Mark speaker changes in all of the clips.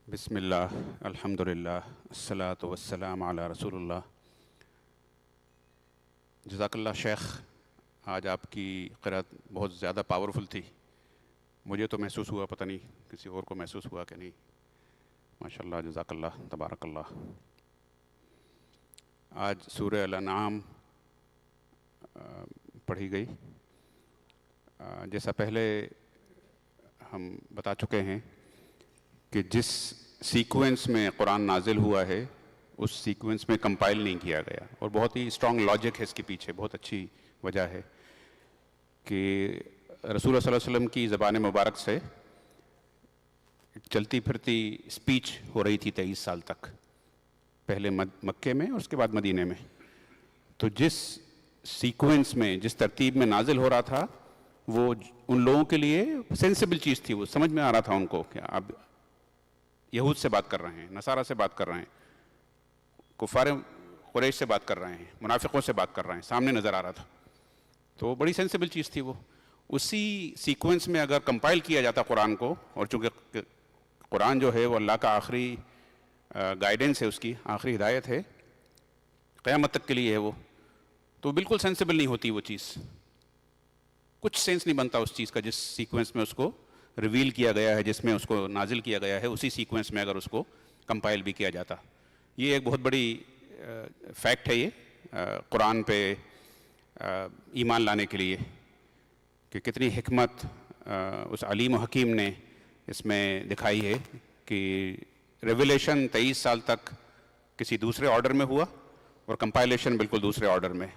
Speaker 1: بسم اللہ الحمدللہ الصلاۃ والسلام علی رسول اللہ۔ جزاک اللہ شیخ، آج آپ کی قرأت بہت زیادہ پاورفل تھی، مجھے تو محسوس ہوا، پتہ نہیں کسی اور کو محسوس ہوا کہ نہیں۔ ماشاءاللہ، جزاک اللہ، تبارک اللہ۔ آج سورہ الانعام پڑھی گئی۔ جیسا پہلے ہم بتا چکے ہیں کہ جس سیکوینس میں قرآن نازل ہوا ہے اس سیکوینس میں کمپائل نہیں کیا گیا، اور بہت ہی اسٹرانگ لاجک ہے اس کے پیچھے، بہت اچھی وجہ ہے کہ رسول اللہ صلی اللہ علیہ وسلم کی زبان مبارک سے چلتی پھرتی اسپیچ ہو رہی تھی 23 سال تک، پہلے مکے میں اور اس کے بعد مدینے میں۔ تو جس سیکوینس میں، جس ترتیب میں نازل ہو رہا تھا، وہ ان لوگوں کے لیے سینسیبل چیز تھی، وہ سمجھ میں آ رہا تھا ان کو کہ اب یہود سے بات کر رہے ہیں، نصارہ سے بات کر رہے ہیں، کفار قریش سے بات کر رہے ہیں، منافقوں سے بات کر رہے ہیں، سامنے نظر آ رہا تھا۔ تو بڑی سینسیبل چیز تھی وہ۔ اسی سیکوینس میں اگر کمپائل کیا جاتا قرآن کو، اور چونکہ قرآن جو ہے وہ اللہ کا آخری گائیڈنس ہے، اس کی آخری ہدایت ہے، قیامت تک کے لیے ہے وہ، تو بالکل سینسیبل نہیں ہوتی وہ چیز، کچھ سینس نہیں بنتا اس چیز کا جس سیکوینس میں اس کو ریویل کیا گیا ہے، جس میں اس کو نازل کیا گیا ہے، اسی سیکوینس میں اگر اس کو کمپائل بھی کیا جاتا۔ یہ ایک بہت بڑی فیکٹ ہے یہ قرآن پہ ایمان لانے کے لیے، کہ کتنی حکمت اس علیم و حکیم نے اس میں دکھائی ہے کہ ریویلیشن 23 سال تک کسی دوسرے آرڈر میں ہوا اور کمپائلیشن بالکل دوسرے آرڈر میں۔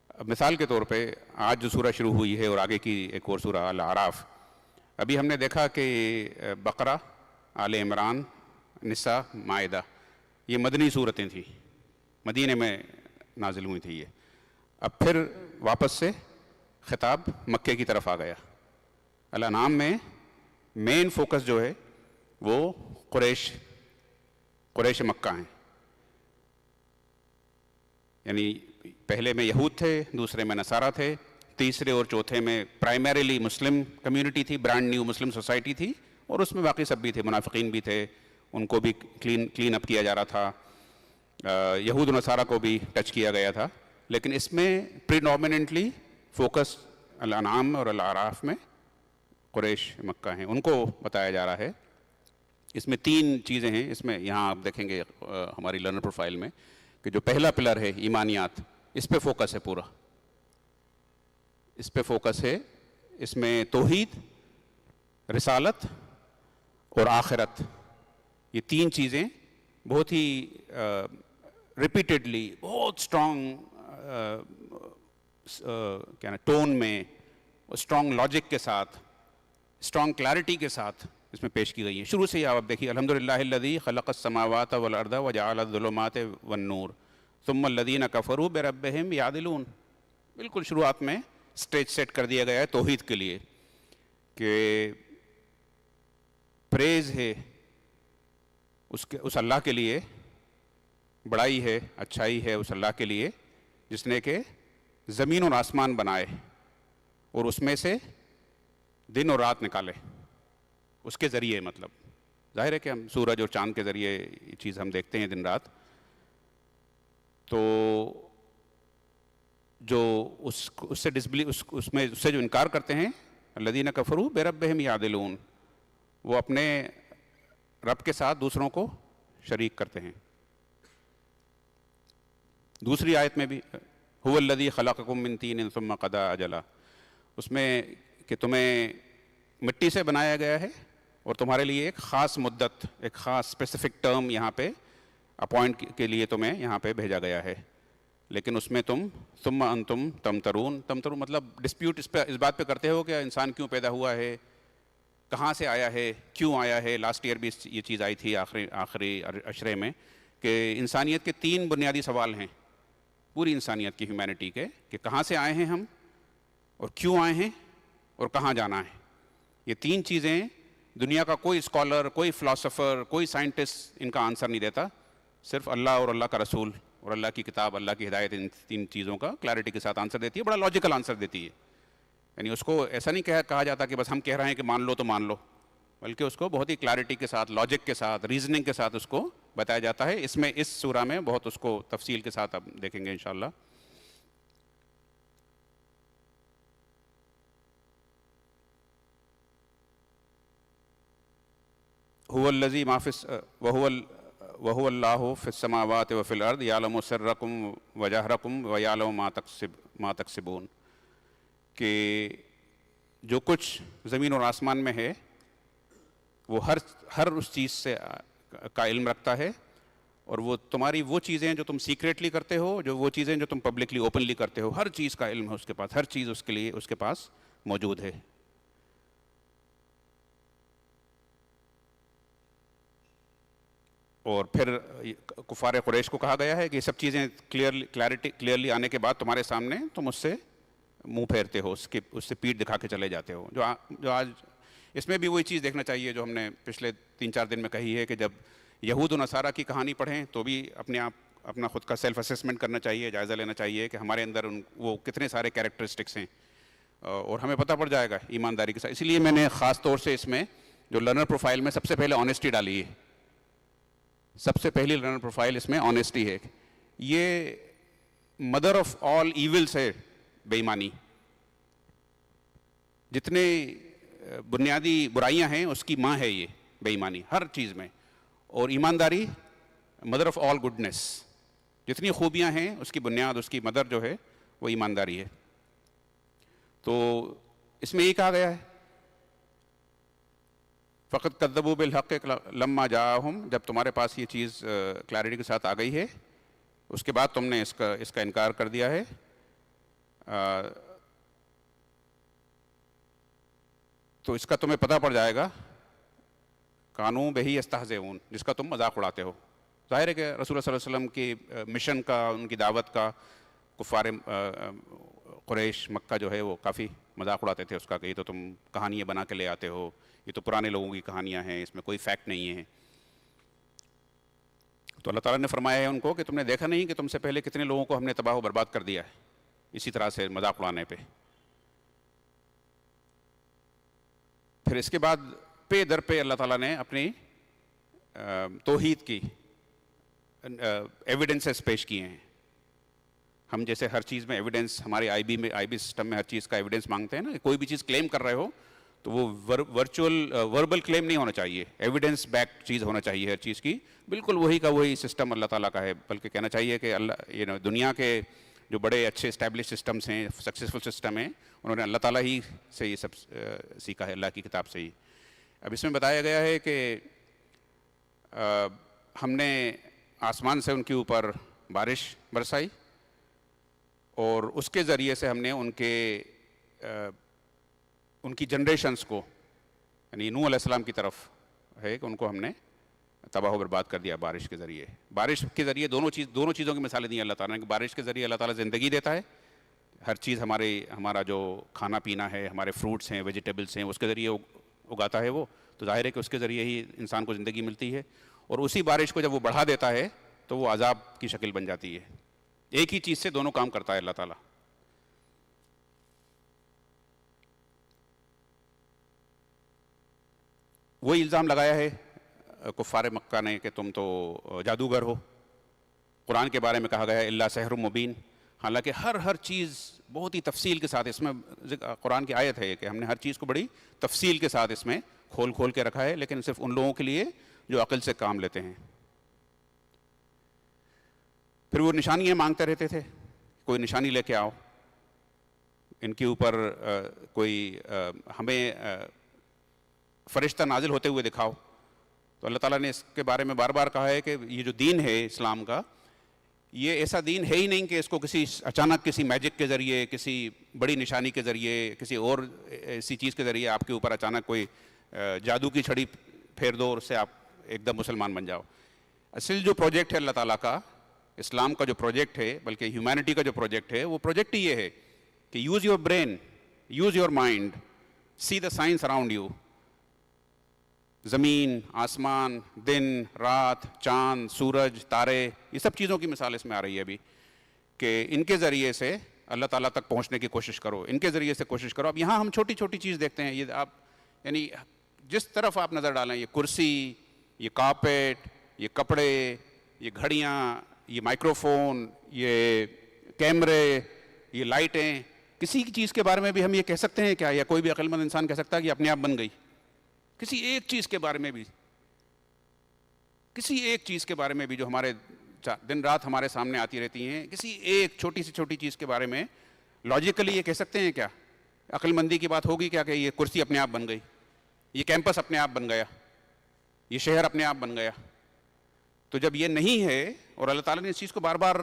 Speaker 1: اب مثال کے طور پہ آج جو سورہ شروع ہوئی ہے اور آگے کی ایک اور سورہ الاعراف، ابھی ہم نے دیکھا کہ بقرہ، آل عمران، نساء، مائدہ، یہ مدنی صورتیں تھیں، مدینے میں نازل ہوئی تھی یہ۔ اب پھر واپس سے خطاب مکے کی طرف آ گیا۔ الانعام میں مین فوکس جو ہے وہ قریش مکہ ہیں، یعنی پہلے میں یہود تھے، دوسرے میں نصارہ تھے، تیسرے اور چوتھے میں پرائمریلی مسلم کمیونٹی تھی، برانڈ نیو مسلم سوسائٹی تھی، اور اس میں باقی سب بھی تھے، منافقین بھی تھے، ان کو بھی کلین اپ کیا جا رہا تھا، یہود و نصارہ کو بھی ٹچ کیا گیا تھا، لیکن اس میں پریڈومیننٹلی فوکس الانعام اور الاعراف میں قریش مکہ ہیں، ان کو بتایا جا رہا ہے۔ اس میں 3 چیزیں ہیں، اس میں یہاں آپ دیکھیں گے ہماری لرنر پروفائل میں کہ جو پہلا پلر ہے ایمانیات، اس پہ فوکس ہے پورا، اس پہ فوکس ہے، اس میں توحید، رسالت اور آخرت، یہ 3 چیزیں بہت ہی ریپیٹڈلی، بہت اسٹرانگ ٹون میں، اسٹرانگ لاجک کے ساتھ، اسٹرانگ کلیئرٹی کے ساتھ اس میں پیش کی گئی ہیں۔ شروع سے ہی آپ دیکھیے، الحمدللہ الذی خلق السماوات والارض وجعل الظلمات والنور ثم الذین کفروا بربہم یعدلون، بالکل شروعات میں سٹیج سیٹ کر دیا گیا ہے توحید کے لیے، کہ پریز ہے اس اللہ کے لیے، بڑائی ہے، اچھائی ہے اس اللہ کے لیے جس نے کہ زمین اور آسمان بنائے اور اس میں سے دن اور رات نکالے، اس کے ذریعے، مطلب ظاہر ہے کہ ہم سورج اور چاند کے ذریعے یہ چیز ہم دیکھتے ہیں دن رات، تو جو اس سے جو انکار کرتے ہیں، الذین کفروا بربہم یعدلون، وہ اپنے رب کے ساتھ دوسروں کو شریک کرتے ہیں۔ دوسری آیت میں بھی هو الذی خلقکم من طین ثم قضی اجلا، اس میں کہ تمہیں مٹی سے بنایا گیا ہے اور تمہارے لیے ایک خاص مدت، ایک خاص اسپیسیفک ٹرم یہاں پہ اپوائنٹ کے لیے تمہیں یہاں پہ بھیجا گیا ہے، لیکن اس میں تم ثم انتم تمترون مطلب ڈسپیوٹ اس بات پہ کرتے ہو کہ انسان کیوں پیدا ہوا ہے، کہاں سے آیا ہے، کیوں آیا ہے۔ لاسٹ ایئر بھی یہ چیز آئی تھی آخری عشرے میں، کہ انسانیت کے 3 بنیادی سوال ہیں، پوری انسانیت کی ہیومینٹی کے، کہ کہاں سے آئے ہیں ہم، اور کیوں آئے ہیں، اور کہاں جانا ہے۔ یہ 3 چیزیں دنیا کا کوئی اسکالر، کوئی فلاسفر، کوئی سائنٹسٹ ان کا آنسر نہیں دیتا، صرف اللہ اور اللہ کا رسول اور اللہ کی کتاب، اللہ کی ہدایت ان 3 چیزوں کا کلیئرٹی کے ساتھ آنسر دیتی ہے، بڑا لاجیکل آنسر دیتی ہے۔ یعنی اس کو ایسا نہیں کہا جاتا کہ بس ہم کہہ رہے ہیں کہ مان لو تو مان لو، بلکہ اس کو بہت ہی کلیئرٹی کے ساتھ، لاجک کے ساتھ، ریزننگ کے ساتھ اس کو بتایا جاتا ہے. اس میں اس سورہ میں بہت اس کو تفصیل کے ساتھ اب دیکھیں گے انشاءاللہ. هو الذی ما فی وهو اللہ فی السماوات وفی الارض یعلم سرکم وجہرکم ویعلم ما تکسبون. کہ جو کچھ زمین اور آسمان میں ہے وہ ہر اس چیز سے کا علم رکھتا ہے، اور وہ تمہاری وہ چیزیں جو تم سیکریٹلی کرتے ہو، جو وہ چیزیں جو تم پبلکلی اوپنلی کرتے ہو، ہر چیز کا علم ہے اس کے پاس، ہر چیز اس کے لیے اس کے پاس موجود ہے. اور پھر کفار قریش کو کہا گیا ہے کہ یہ سب چیزیں کلیئرلی آنے کے بعد تمہارے سامنے تم اس سے منہ پھیرتے ہو، اس سے پیٹھ دکھا کے چلے جاتے ہو. جو آج اس میں بھی وہی چیز دیکھنا چاہیے جو ہم نے پچھلے 3-4 دن میں کہی ہے کہ جب یہود و نصارہ کی کہانی پڑھیں تو بھی اپنا خود کا سیلف اسیسمنٹ کرنا چاہیے، جائزہ لینا چاہیے کہ ہمارے اندر وہ کتنے سارے کیریکٹرسٹکس ہیں، اور ہمیں پتہ پڑ جائے گا ایمانداری کے ساتھ. اسی لیے میں نے خاص طور سے اس میں جو لرنر پروفائل میں سب سے پہلے آنیسٹی ڈالی ہے. سب سے پہلی لرنر پروفائل اس میں آنیسٹی ہے. یہ مدر آف آل ایولس ہے بے ایمانی. جتنے بنیادی برائیاں ہیں اس کی ماں ہے یہ بے ایمانی ہر چیز میں. اور ایمانداری مدر آف آل گڈنس. جتنی خوبیاں ہیں اس کی بنیاد، اس کی مدر جو ہے وہ ایمانداری ہے. تو اس میں یہ کہا گیا ہے فقط کذبوا بالحق لما جاءہم، جب تمہارے پاس یہ چیز کلیئرٹی کے ساتھ آ گئی ہے اس کے بعد تم نے اس کا انکار کر دیا ہے. تو اس کا تمہیں پتہ پڑ جائے گا کانوا بہ یستہزئون، جس کا تم مذاق اڑاتے ہو. ظاہر ہے کہ رسول اللہ صلی اللہ علیہ وسلم کی مشن کا، ان کی دعوت کا کفار قریش مکہ جو ہے وہ کافی مذاق اڑاتے تھے اس کا کہ یہ تو تم کہانیاں بنا کے لے آتے ہو، یہ تو پرانے لوگوں کی کہانیاں ہیں، اس میں کوئی فیکٹ نہیں ہے. تو اللہ تعالیٰ نے فرمایا ہے ان کو کہ تم نے دیکھا نہیں کہ تم سے پہلے کتنے لوگوں کو ہم نے تباہ و برباد کر دیا ہے اسی طرح سے مذاق اڑانے پہ. پھر اس کے بعد پہ در پہ اللہ تعالیٰ نے اپنی توحید کی ایویڈنسز پیش کیے ہیں. ہم جیسے ہر چیز میں ایویڈنس، ہمارے آئی بی سسٹم میں ہر چیز کا ایویڈنس مانگتے ہیں نا. کوئی بھی چیز کلیم کر رہے ہو تو وہ وربل کلیم نہیں ہونا چاہیے، ایویڈنس بیک چیز ہونا چاہیے ہر چیز کی. بالکل وہی کا وہی سسٹم اللہ تعالیٰ کا ہے. بلکہ کہنا چاہیے کہ اللہ دنیا کے جو بڑے اچھے اسٹیبلش سسٹمس ہیں، سکسیزفل سسٹم ہیں، انہوں نے اللہ تعالیٰ ہی سے یہ سب سیکھا ہے، اللہ کی کتاب سے ہی. اب اس میں بتایا گیا ہے کہ ہم نے آسمان سے ان کے اوپر بارش برسائی، اور اس کے ذریعے سے ہم نے ان کی جنریشنز کو، یعنی نوح علیہ السلام کی طرف ہے کہ ان کو ہم نے تباہ و برباد کر دیا بارش کے ذریعے. بارش کے ذریعے دونوں چیزوں کی مثالیں دی اللہ تعالیٰ نے کہ بارش کے ذریعے اللہ تعالیٰ زندگی دیتا ہے، ہر چیز ہمارا جو کھانا پینا ہے، ہمارے فروٹس ہیں، ویجیٹیبلس ہیں، اس کے ذریعے اگاتا ہے وہ. تو ظاہر ہے کہ اس کے ذریعے ہی انسان کو زندگی ملتی ہے. اور اسی بارش کو جب وہ بڑھا دیتا ہے تو وہ عذاب کی شکل بن جاتی ہے. ایک ہی چیز سے دونوں کام کرتا ہے اللہ تعالیٰ. وہی الزام لگایا ہے کفار مکہ نے کہ تم تو جادوگر ہو. قرآن کے بارے میں کہا گیا ہے الا سحر مبین. حالانکہ ہر چیز بہت ہی تفصیل کے ساتھ اس میں قرآن کی آیت ہے کہ ہم نے ہر چیز کو بڑی تفصیل کے ساتھ اس میں کھول کے رکھا ہے، لیکن صرف ان لوگوں کے لیے جو عقل سے کام لیتے ہیں. پھر وہ نشانیاں مانگتے رہتے تھے، کوئی نشانی لے کے آؤ، ان کے اوپر کوئی ہمیں فرشتہ نازل ہوتے ہوئے دکھاؤ. تو اللہ تعالیٰ نے اس کے بارے میں بار بار کہا ہے کہ یہ جو دین ہے اسلام کا، یہ ایسا دین ہے ہی نہیں کہ اس کو اچانک کسی میجک کے ذریعے، کسی بڑی نشانی کے ذریعے، کسی اور ایسی چیز کے ذریعے آپ کے اوپر اچانک کوئی جادو کی چھڑی پھیر دو اور اس سے آپ ایک دم مسلمان بن جاؤ. اصل جو پروجیکٹ ہے اللہ تعالیٰ کا، اسلام کا جو پروجیکٹ ہے، بلکہ ہیومینٹی کا جو پروجیکٹ ہے، وہ پروجیکٹ ہی یہ ہے کہ use your brain, use your mind, see the science around you. زمین، آسمان، دن، رات، چاند، سورج، تارے، یہ سب چیزوں کی مثال اس میں آ رہی ہے ابھی کہ ان کے ذریعے سے اللہ تعالیٰ تک پہنچنے کی کوشش کرو، ان کے ذریعے سے کوشش کرو. اب یہاں ہم چھوٹی چھوٹی چیز دیکھتے ہیں. یہ آپ یعنی جس طرف آپ نظر ڈالیں، یہ کرسی، یہ کارپیٹ، یہ کپڑے، یہ گھڑیاں، یہ مائکروفون، یہ کیمرے، یہ لائٹیں، کسی کی چیز کے بارے میں بھی ہم یہ کہہ سکتے ہیں کیا، یا کوئی بھی عقل مند انسان کہہ سکتا ہے کہ اپنے آپ بن گئی؟ کسی ایک چیز کے بارے میں بھی، کسی ایک چیز کے بارے میں بھی جو ہمارے دن رات ہمارے سامنے آتی رہتی ہیں، کسی ایک چھوٹی سے چھوٹی چیز کے بارے میں لاجیکلی یہ کہہ سکتے ہیں کیا؟ عقل مندی کی بات ہوگی کیا کہ یہ کرسی اپنے آپ بن گئی، یہ کیمپس اپنے آپ بن گیا، یہ شہر اپنے آپ بن گیا؟ تو جب یہ نہیں ہے، اور اللہ تعالیٰ نے اس چیز کو بار بار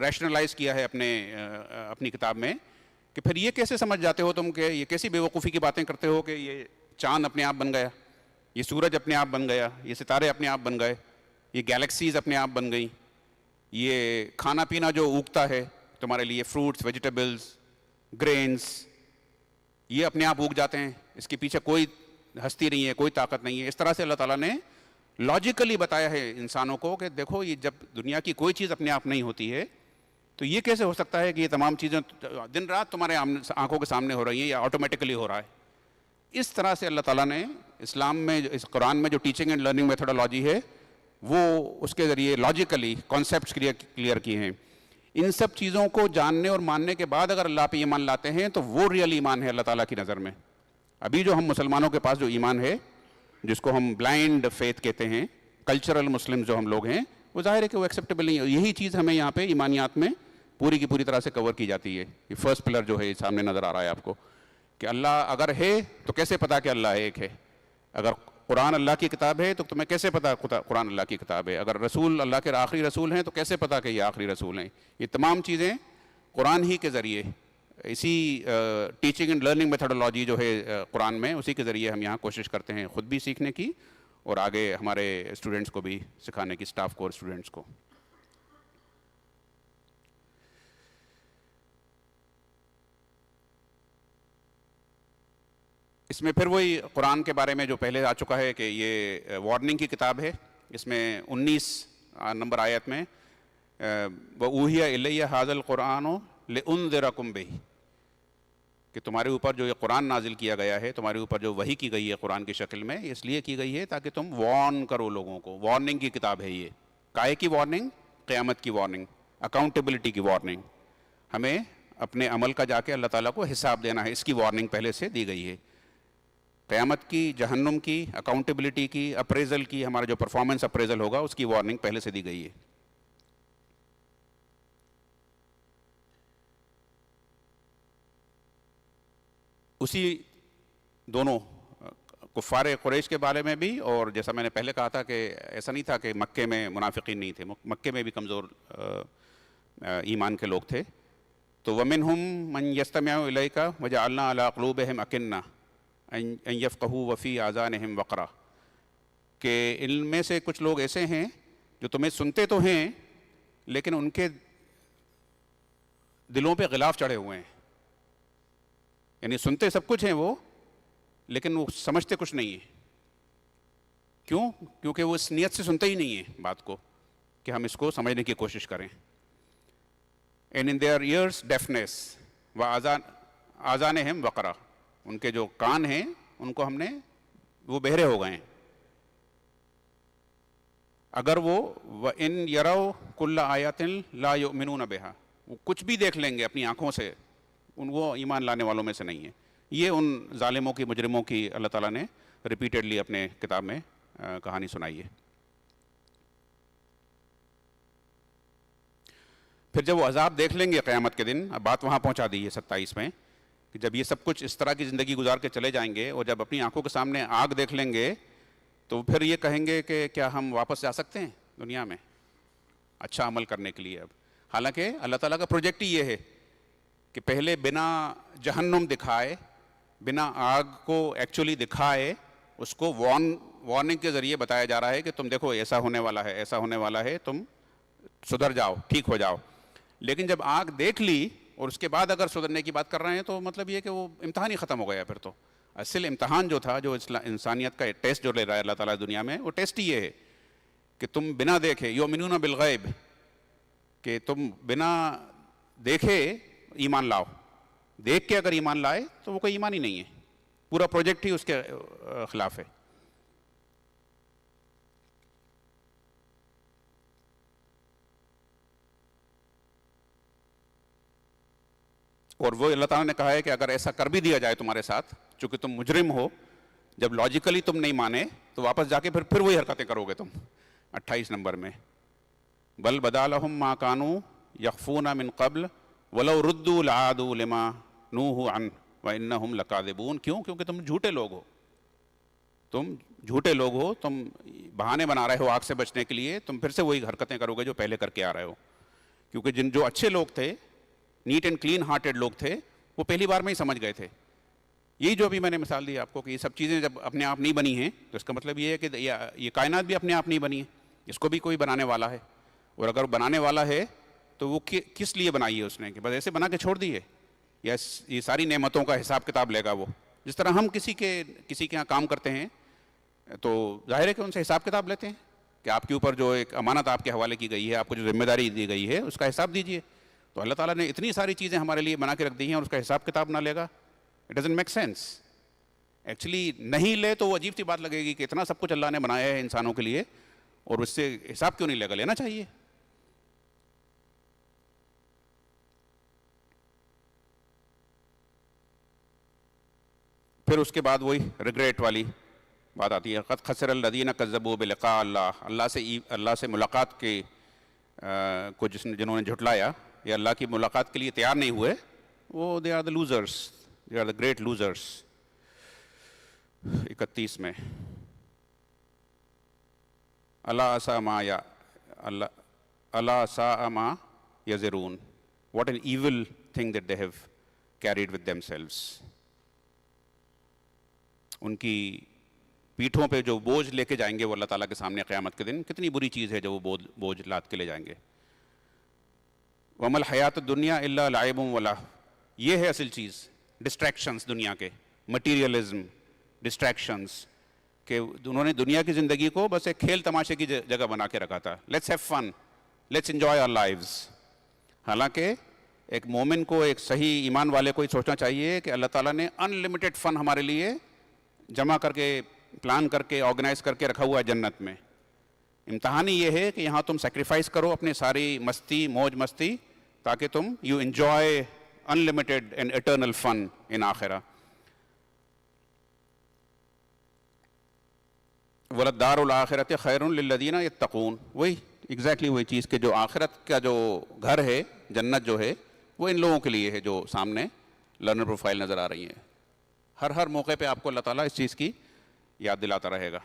Speaker 1: ریشنلائز کیا ہے اپنی کتاب میں، کہ پھر یہ کیسے سمجھ جاتے ہو تم کہ یہ کیسی بے وقوفی کی باتیں کرتے ہو کہ یہ چاند اپنے آپ بن گیا، یہ سورج اپنے آپ بن گیا، یہ ستارے اپنے آپ بن گئے، یہ گیلیکسیز اپنے آپ بن گئیں، یہ کھانا پینا جو اگتا ہے تمہارے لیے، فروٹس، ویجیٹیبلز، گرینز، یہ اپنے آپ اگ جاتے ہیں، اس کے پیچھے کوئی ہستی نہیں ہے، کوئی طاقت نہیں ہے۔ اس طرح سے اللہ تعالیٰ نے لاجیکلی بتایا ہے انسانوں کو کہ دیکھو یہ جب دنیا کی کوئی چیز اپنے آپ نہیں ہوتی ہے تو یہ کیسے ہو سکتا ہے کہ یہ تمام چیزیں دن رات تمہارے آنکھوں کے سامنے ہو رہی ہیں یا آٹومیٹکلی ہو رہا ہے۔ اس طرح سے اللہ تعالیٰ نے اسلام میں، اس قرآن میں جو ٹیچنگ اینڈ لرننگ میتھڈولوجی ہے وہ اس کے ذریعے لاجیکلی کانسیپٹس کلیئر کیے ہیں۔ ان سب چیزوں کو جاننے اور ماننے کے بعد اگر اللہ پہ ایمان لاتے ہیں تو وہ ریئل ایمان ہے اللہ تعالیٰ کی نظر میں۔ ابھی جو ہم مسلمانوں کے پاس جو ایمان ہے، جس کو ہم بلائنڈ فیتھ کہتے ہیں، کلچرل مسلم جو ہم لوگ ہیں، وہ ظاہر ہے کہ وہ ایکسیپٹیبل نہیں ہے۔ یہی چیز ہمیں یہاں پہ ایمانیات میں پوری کی پوری طرح سے کور کی جاتی ہے۔ یہ فرسٹ پلر جو ہے سامنے نظر آ رہا ہے آپ کو، کہ اللہ اگر ہے تو کیسے پتا کہ اللہ ایک ہے؟ اگر قرآن اللہ کی کتاب ہے تو تمہیں کیسے پتا قرآن اللہ کی کتاب ہے؟ اگر رسول اللہ کے آخری رسول ہیں تو کیسے پتا کہ یہ آخری رسول ہیں؟ یہ تمام چیزیں قرآن ہی کے ذریعے، اسی ٹیچنگ اینڈ لرننگ میتھڈولوجی جو ہے قرآن میں، اسی کے ذریعے ہم یہاں کوشش کرتے ہیں خود بھی سیکھنے کی اور آگے ہمارے اسٹوڈنٹس کو بھی سکھانے کی، اسٹاف کو اور اسٹوڈنٹس کو۔ اس میں پھر وہی قرآن کے بارے میں جو پہلے آ چکا ہے کہ یہ وارننگ کی کتاب ہے۔ اس میں 19 نمبر آیت میں وَأُوحِيَ إِلَيَّ هَذَا الْقُرْآنُ لِأُنذِرَكُمْ بِهِ، کہ تمہارے اوپر جو یہ قرآن نازل کیا گیا ہے، تمہارے اوپر جو وحی کی گئی ہے قرآن کی شکل میں، اس لیے کی گئی ہے تاکہ تم وارن کرو لوگوں کو۔ وارننگ کی کتاب ہے یہ۔ کائے کی وارننگ؟ قیامت کی وارننگ، اکاؤنٹیبلٹی کی وارننگ۔ ہمیں اپنے عمل کا جا کے اللہ تعالیٰ کو حساب دینا ہے، اس کی وارننگ پہلے سے دی گئی ہے۔ قیامت کی، جہنم کی، اکاؤنٹیبلٹی کی، اپریزل کی، ہمارا جو پرفارمنس اپریزل ہوگا اس کی وارننگ پہلے سے دی گئی ہے۔ اسی دونوں کفار قریش کے بارے میں بھی، اور جیسا میں نے پہلے کہا تھا کہ ایسا نہیں تھا کہ مکے میں منافقین نہیں تھے، مکے میں بھی کمزور ایمان کے لوگ تھے۔ تو وَمِنْهُمْ مَنْ يَسْتَمِعُ إِلَيْكَ وَجَعَلْنَا عَلَىٰ قُلُوبِهِمْ أَكِنَّةً أَن يَفْقَهُوا وَفِي آذَانِهِمْ وَقْرًا، کہ ان میں سے کچھ لوگ ایسے ہیں جو تمہیں سنتے تو ہیں لیکن ان کے دلوں پہ غلاف چڑھے ہوئے ہیں، یعنی سنتے سب کچھ ہیں وہ، لیکن وہ سمجھتے کچھ نہیں ہیں۔ کیوں؟ کیونکہ وہ اس نیت سے سنتے ہی نہیں ہیں بات کو کہ ہم اس کو سمجھنے کی کوشش کریں۔ And in their ears deafness وآذانہم وقرا، ان کے جو کان ہیں ان کو ہم نے، وہ بہرے ہو گئے ہیں۔ اگر وہ وَإِن يَرَوْا كُلَّ آيَةٍ لَا يُؤْمِنُونَ بِهَا، وہ کچھ بھی دیکھ لیں گے اپنی آنکھوں سے، وہ ایمان لانے والوں میں سے نہیں ہے۔ یہ ان ظالموں کی، مجرموں کی اللہ تعالیٰ نے ریپیٹڈلی اپنے کتاب میں کہانی سنائی ہے۔ پھر جب وہ عذاب دیکھ لیں گے قیامت کے دن، اب بات وہاں پہنچا دی ہے 27 میں، کہ جب یہ سب کچھ اس طرح کی زندگی گزار کے چلے جائیں گے اور جب اپنی آنکھوں کے سامنے آگ دیکھ لیں گے تو پھر یہ کہیں گے کہ کیا ہم واپس جا سکتے ہیں دنیا میں اچھا عمل کرنے کے لیے؟ اب حالانکہ اللہ تعالیٰ کا پروجیکٹ ہی یہ ہے کہ پہلے بنا جہنم دکھائے، بنا آگ کو ایکچولی دکھائے، اس کو وارننگ کے ذریعے بتایا جا رہا ہے کہ تم دیکھو ایسا ہونے والا ہے، ایسا ہونے والا ہے، تم سدھر جاؤ، ٹھیک ہو جاؤ۔ لیکن جب آگ دیکھ لی اور اس کے بعد اگر سدھرنے کی بات کر رہے ہیں تو مطلب یہ کہ وہ امتحان ہی ختم ہو گیا۔ پھر تو اصل امتحان جو تھا، جو انسانیت کا ٹیسٹ جو لے رہا ہے اللہ تعالیٰ دنیا میں، وہ ٹیسٹ ہی یہ ہے کہ تم بنا دیکھے، یؤمنون بالغیب، کہ تم بنا دیکھے ایمان لاؤ۔ دیکھ کے اگر ایمان لائے تو وہ کوئی ایمان ہی نہیں ہے، پورا پروجیکٹ ہی اس کے خلاف ہے۔ اور وہ اللہ تعالیٰ نے کہا ہے کہ اگر ایسا کر بھی دیا جائے تمہارے ساتھ، چونکہ تم مجرم ہو، جب لاجیکلی تم نہیں مانے تو واپس جا کے پھر وہی حرکتیں کرو گے تم. 28 نمبر میں بل بدا لہم ما کانوا یخفون من قبل ولو ردوا لعادوا لما نوہوا عنہ وانہم لکاذبون. کیوں؟ کیونکہ تم جھوٹے لوگ ہو، تم جھوٹے لوگ ہو، تم بہانے بنا رہے ہو آگ سے بچنے کے لیے، تم پھر سے وہی حرکتیں کرو گے جو پہلے کر کے آ رہے ہو. کیونکہ جو اچھے لوگ تھے، نیٹ اینڈ کلین ہارٹیڈ لوگ تھے، وہ پہلی بار میں ہی سمجھ گئے تھے. یہی جو ابھی میں نے مثال دی آپ کو کہ یہ سب چیزیں جب اپنے آپ نہیں بنی ہیں تو اس کا مطلب یہ ہے کہ یہ کائنات بھی اپنے آپ نہیں بنی ہے، اس کو بھی کوئی بنانے والا ہے. اور اگر بنانے والا ہے تو وہ کس لیے بنائی ہے اس نے، کہ بس ایسے بنا کے چھوڑ دی ہے؟ یا یہ ساری نعمتوں کا حساب کتاب لے گا وہ؟ جس طرح ہم کسی کے یہاں کام کرتے ہیں تو ظاہر ہے کہ ان سے حساب کتاب لیتے ہیں کہ آپ کے اوپر جو ایک امانت آپ کے حوالے کی گئی ہے، آپ کو جو ذمہ داری دی گئی ہے، اس کا حساب دیجیے. تو اللہ تعالیٰ نے اتنی ساری چیزیں ہمارے لیے بنا کے رکھ دی ہیں اور اس کا حساب کتاب نہ لے گا، it doesn't make sense. Actually نہیں لے تو وہ عجیب سی بات لگے گی کہ اتنا سب کچھ اللہ نے بنایا ہے انسانوں کے لیے اور اس سے حساب کیوں نہیں لے گا؟ لینا چاہیے. پھر اس کے بعد وہی ریگریٹ والی بات آتی ہے، قد خسر الذین کذبوا بلقاء اللہ. اللہ سے ملاقات کے کو جنہوں نے جھٹلایا یا اللہ کی ملاقات کے لیے تیار نہیں ہوئے، وہ they are the losers, they are the great losers. 31 میں اللہ ساء ما یزرون، what an evil thing that they have carried with themselves. ان کی پیٹھوں پہ جو بوجھ لے کے جائیں گے وہ اللہ تعالیٰ کے سامنے قیامت کے دن، کتنی بری چیز ہے جو وہ بوجھ لاد کے لے جائیں گے. وَمَا الْحَيَاةُ الدُّنْيَا إِلَّا لَعِبٌ وَلَهْوٌ. یہ ہے اصل چیز، ڈسٹریکشنز دنیا کے، مٹیریلزم، ڈسٹریکشنز، کہ انہوں نے دنیا کی زندگی کو بس ایک کھیل تماشے کی جگہ بنا کے رکھا تھا. Let's have fun, let's enjoy our lives. حالانکہ ایک مومن کو، ایک صحیح ایمان والے کو یہ سوچنا چاہیے کہ اللہ تعالیٰ نے ان لمیٹڈ فن ہمارے لیے جمع کر کے، پلان کر کے، آرگنائز کر کے رکھا ہوا ہے جنت میں. امتحان ہی یہ ہے کہ یہاں تم سیکریفائس کرو اپنی ساری مستی، موج مستی، تاکہ تم you enjoy unlimited and eternal fun in آخرہ. وَلَلدَّارُ الْآخِرَةِ خَيْرٌ لِلَّذِينَ يَتَّقُونَ. وہی ایگزیکٹلی وہی چیز کہ جو آخرت کا جو گھر ہے، جنت جو ہے، وہ ان لوگوں کے لیے ہے جو سامنے لرنر پروفائل نظر آ رہی ہیں. ہر موقع پہ آپ کو اللہ تعالیٰ اس چیز کی یاد دلاتا رہے گا.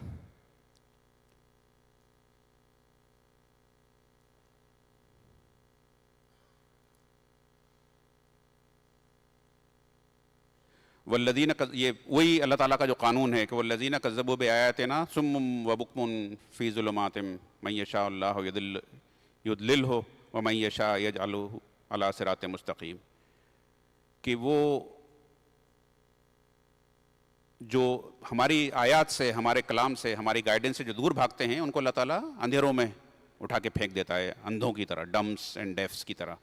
Speaker 1: والذین، یہ وہی اللہ تعالیٰ کا جو قانون ہے کہ والذین کذبوا بآیاتنا صم وبکم فی ظلمات من یشاء اللہ یضللہ ومن یشاء یجعلہ علی صراط مستقیم. کہ وہ جو ہماری آیات سے، ہمارے کلام سے، ہماری گائیڈنس سے جو دور بھاگتے ہیں، ان کو اللہ تعالیٰ اندھیروں میں اٹھا کے پھینک دیتا ہے، اندھوں کی طرح، ڈمس اینڈ ڈیفس کی طرح.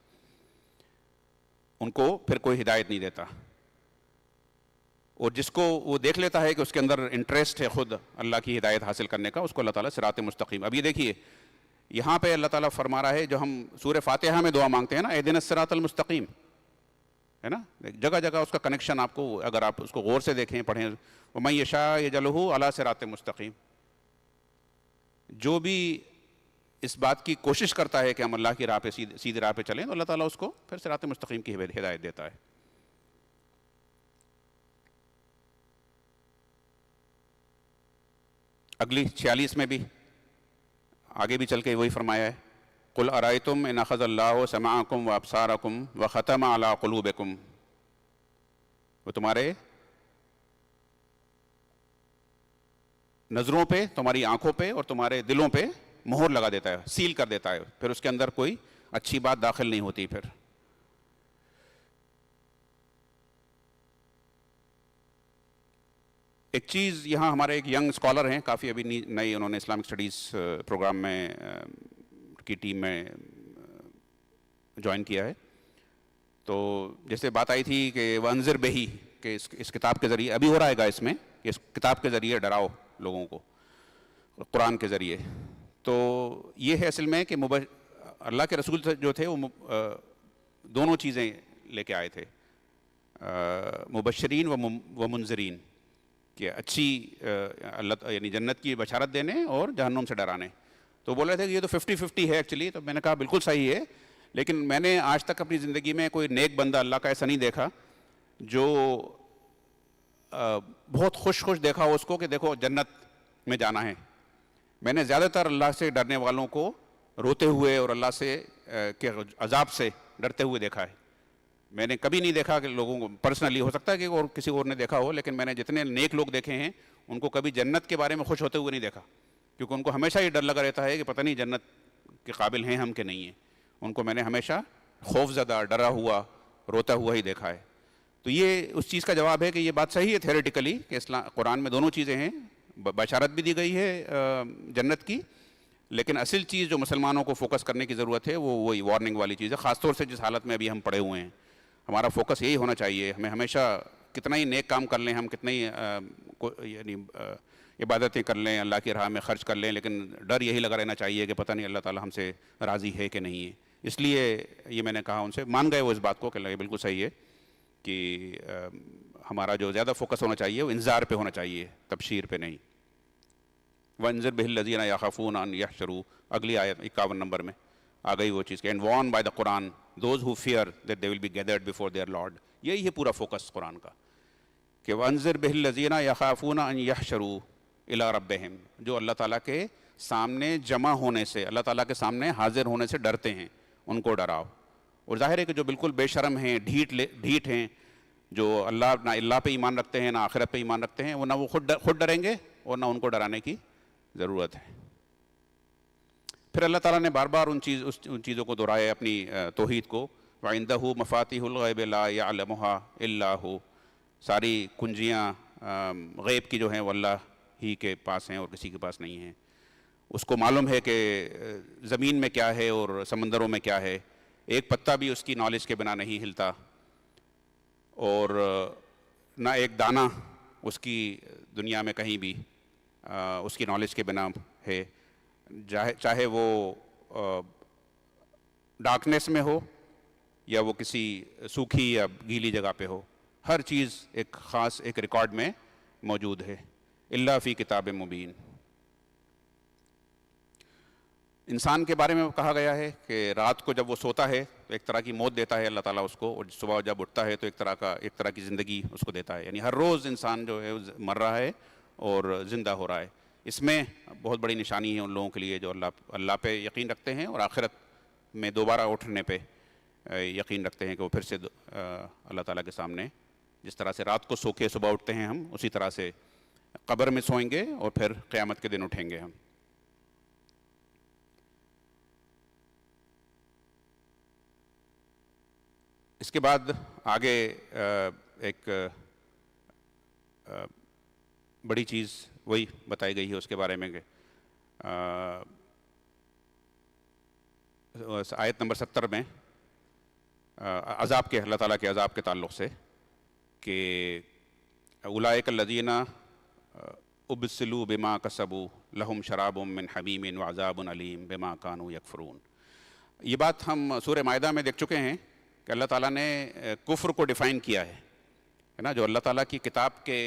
Speaker 1: ان کو پھر کوئی ہدایت نہیں دیتا. اور جس کو وہ دیکھ لیتا ہے کہ اس کے اندر انٹرسٹ ہے خود اللہ کی ہدایت حاصل کرنے کا، اس کو اللہ تعالیٰ صراط مستقیم. اب یہ دیکھیے یہاں پہ اللہ تعالیٰ فرما رہا ہے، جو ہم سورہ فاتحہ میں دعا مانگتے ہیں نا، اہدنا الصراط المستقیم، ہے نا، جگہ جگہ اس کا کنیکشن آپ کو، اگر آپ اس کو غور سے دیکھیں، پڑھیں، وَمَن يَشَاء يَجْعَلْهُ عَلَىٰ صِرَاطٍ مستقیم. جو بھی اس بات کی کوشش کرتا ہے کہ ہم اللہ کی راہ پہ، سیدھی راہ پہ چلیں، تو اللہ تعالیٰ اس کو پھر صراط مستقیم کی ہدایت دیتا ہے. اگلی 46 میں بھی آگے بھی چل کے وہی فرمایا ہے، قُلْ أَرَأَيْتُمْ إِنْ أَخَذَ اللَّهُ سَمْعَكُمْ وَأَبْصَارَكُمْ وَخَتَمَ عَلَىٰ قُلُوبِكُمْ. وہ تمہارے نظروں پہ، تمہاری آنکھوں پہ اور تمہارے دلوں پہ مہر لگا دیتا ہے، سیل کر دیتا ہے، پھر اس کے اندر کوئی اچھی بات داخل نہیں ہوتی. پھر ایک چیز یہاں ہمارے ایک ینگ اسکالر ہیں، کافی ابھی نئی، انہوں نے اسلامک اسٹڈیز پروگرام میں کی ٹیم میں جوائن کیا ہے. تو جیسے بات آئی تھی کہ وانذر بہی، کہ اس کتاب کے ذریعے، ابھی ہو رہا ہے گا اس میں، کہ اس کتاب کے ذریعے ڈراؤ لوگوں کو قرآن کے ذریعے. تو یہ ہے اصل میں کہ اللہ کے رسول جو تھے وہ دونوں چیزیں لے کے آئے تھے. مبشرین و منذرین، کہ اچھی اللہ یعنی جنت کی بشارت دینے اور جہنم سے ڈرانے. تو بول رہے تھے کہ یہ تو 50-50 ہے ایکچولی. تو میں نے کہا بالکل صحیح ہے، لیکن میں نے آج تک اپنی زندگی میں کوئی نیک بندہ اللہ کا ایسا نہیں دیکھا جو بہت خوش دیکھا ہو اس کو کہ دیکھو جنت میں جانا ہے. میں نے زیادہ تر اللہ سے ڈرنے والوں کو روتے ہوئے اور اللہ سے کے عذاب سے ڈرتے ہوئے دیکھا ہے. میں نے کبھی نہیں دیکھا کہ لوگوں کو پرسنلی، ہو سکتا ہے کہ اور کسی اور نے دیکھا ہو، لیکن میں نے جتنے نیک لوگ دیکھے ہیں ان کو کبھی جنت کے بارے میں خوش ہوتے ہوئے نہیں دیکھا، کیونکہ ان کو ہمیشہ یہ ڈر لگا رہتا ہے کہ پتہ نہیں جنت کے قابل ہیں ہم کہ نہیں ہیں. ان کو میں نے ہمیشہ خوف زدہ، ڈرا ہوا، روتا ہوا ہی دیکھا ہے. تو یہ اس چیز کا جواب ہے کہ یہ بات صحیح ہے تھیوریٹیکلی کہ اسلام قرآن میں دونوں چیزیں ہیں، بشارت بھی دی گئی ہے جنت کی، لیکن اصل چیز جو مسلمانوں کو فوکس کرنے کی ضرورت ہے وہ وہی وارننگ والی چیز ہے. خاص طور سے جس حالت میں ابھی ہم پڑے ہوئے ہیں ہمارا فوکس یہی ہونا چاہیے. ہمیں ہمیشہ کتنا ہی نیک کام کر لیں، ہم کتنا ہی یعنی عبادتیں کر لیں، اللہ کی راہ میں خرچ کر لیں، لیکن ڈر یہی لگا رہنا چاہیے کہ پتہ نہیں اللہ تعالیٰ ہم سے راضی ہے کہ نہیں ہے. اس لیے یہ میں نے کہا ان سے، مان گئے وہ اس بات کو کہ یہ بالکل صحیح ہے کہ ہمارا جو زیادہ فوکس ہونا چاہیے وہ انذار پہ ہونا چاہیے، تبشیر پہ نہیں. وَانذِرْ بِهِ الَّذِينَ يَخَافُونَ أَنْ يَحْشَرُوا، اگلی آیت 51 نمبر میں آ گئی وہ چیز کہ and warn by the Quran those who fear that they will be gathered before their lord. یہی ہے پورا فوکس قرآن کا کہ وَانذِرْ بِهِ الَّذِينَ يَخَافُونَ أَنْ يَحْشَرُوا إِلَىٰ رَبِّهِمْ، جو اللہ تعالیٰ کے سامنے جمع ہونے سے، اللہ تعالیٰ کے سامنے حاضر ہونے سے ڈرتے ہیں، ان کو ڈراؤ. اور ظاہر ہے کہ جو بالکل بے شرم ہیں، ڈھیٹ ہیں، جو نہ اللہ پہ ایمان رکھتے ہیں نہ آخرت پہ ایمان رکھتے ہیں، وہ نہ وہ خود ڈریں گے اور نہ ان کو ڈرانے کی ضرورت ہے. پھر اللہ تعالیٰ نے بار بار ان چیزوں کو دہرایا اپنی توحید کو. وَعِندَهُ مَفَاتِحُ الْغَيْبِ لَا يَعْلَمُهَا إِلَّا هُ، ساری کنجیاں غیب کی جو ہیں وہ اللہ ہی کے پاس ہیں اور کسی کے پاس نہیں ہیں. اس کو معلوم ہے کہ زمین میں کیا ہے اور سمندروں میں کیا ہے، ایک پتا بھی اس کی نالج کے بنا نہیں ہلتا، اور نہ ایک دانہ اس کی دنیا میں کہیں بھی اس کی نالج کے بنا ہے، چاہے وہ ڈارکنیس میں ہو یا وہ کسی سوکھی یا گیلی جگہ پہ ہو، ہر چیز ایک خاص ایک ریکارڈ میں موجود ہے. الا فی کتاب مبین. انسان کے بارے میں کہا گیا ہے کہ رات کو جب وہ سوتا ہے تو ایک طرح کی موت دیتا ہے اللہ تعالیٰ اس کو، اور صبح جب اٹھتا ہے تو ایک طرح کی زندگی اس کو دیتا ہے. یعنی ہر روز انسان جو ہے مر رہا ہے اور زندہ ہو رہا ہے. اس میں بہت بڑی نشانی ہے ان لوگوں کے لیے جو اللہ پہ یقین رکھتے ہیں اور آخرت میں دوبارہ اٹھنے پہ یقین رکھتے ہیں کہ وہ پھر سے اللہ تعالیٰ کے سامنے جس طرح سے رات کو سو کے صبح اٹھتے ہیں ہم، اسی طرح سے قبر میں سوئیں گے اور پھر قیامت کے دن اٹھیں گے ہم. اس کے بعد آگے ایک بڑی چیز وہی بتائی گئی ہے اس کے بارے میں کہ آیت نمبر 70 میں عذاب کے، اللہ تعالیٰ کے عذاب کے تعلق سے کہ اولئک الذین ابسلوا بما کسبوا لہم شراب من حمیم وعذاب علیم بما کانوا یکفرون. یہ بات ہم سورہ مائدہ میں دیکھ چکے ہیں کہ اللہ تعالیٰ نے کفر کو ڈیفائن کیا ہے نا. جو اللہ تعالیٰ کی کتاب کے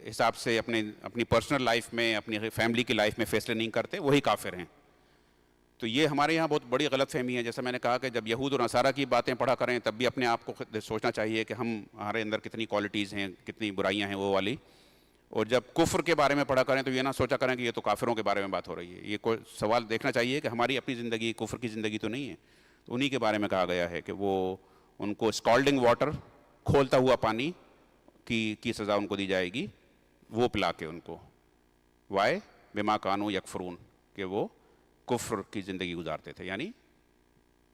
Speaker 1: حساب سے اپنی پرسنل لائف میں، اپنی فیملی کی لائف میں فیصلے نہیں کرتے، وہی کافر ہیں. تو یہ ہمارے یہاں بہت بڑی غلط فہمی ہے. جیسا میں نے کہا کہ جب یہود اور نصارہ کی باتیں پڑھا کریں تب بھی اپنے آپ کو سوچنا چاہیے کہ ہمارے اندر کتنی کوالٹیز ہیں، کتنی برائیاں ہیں وہ والی. اور جب کفر کے بارے میں پڑھا کریں تو یہ نہ سوچا کریں کہ یہ تو کافروں کے بارے میں بات ہو رہی ہے. یہ کوئی سوال دیکھنا چاہیے کہ ہماری اپنی زندگی کفر کی زندگی تو نہیں ہے. تو انہی کے بارے میں کہا گیا ہے کہ وہ ان کو اسکالڈنگ واٹر، کھولتا ہوا پانی کی سزا ان کو دی جائے گی، وہ پلا کے ان کو. وائے بما کانوا یکفرون، کہ وہ کفر کی زندگی گزارتے تھے. یعنی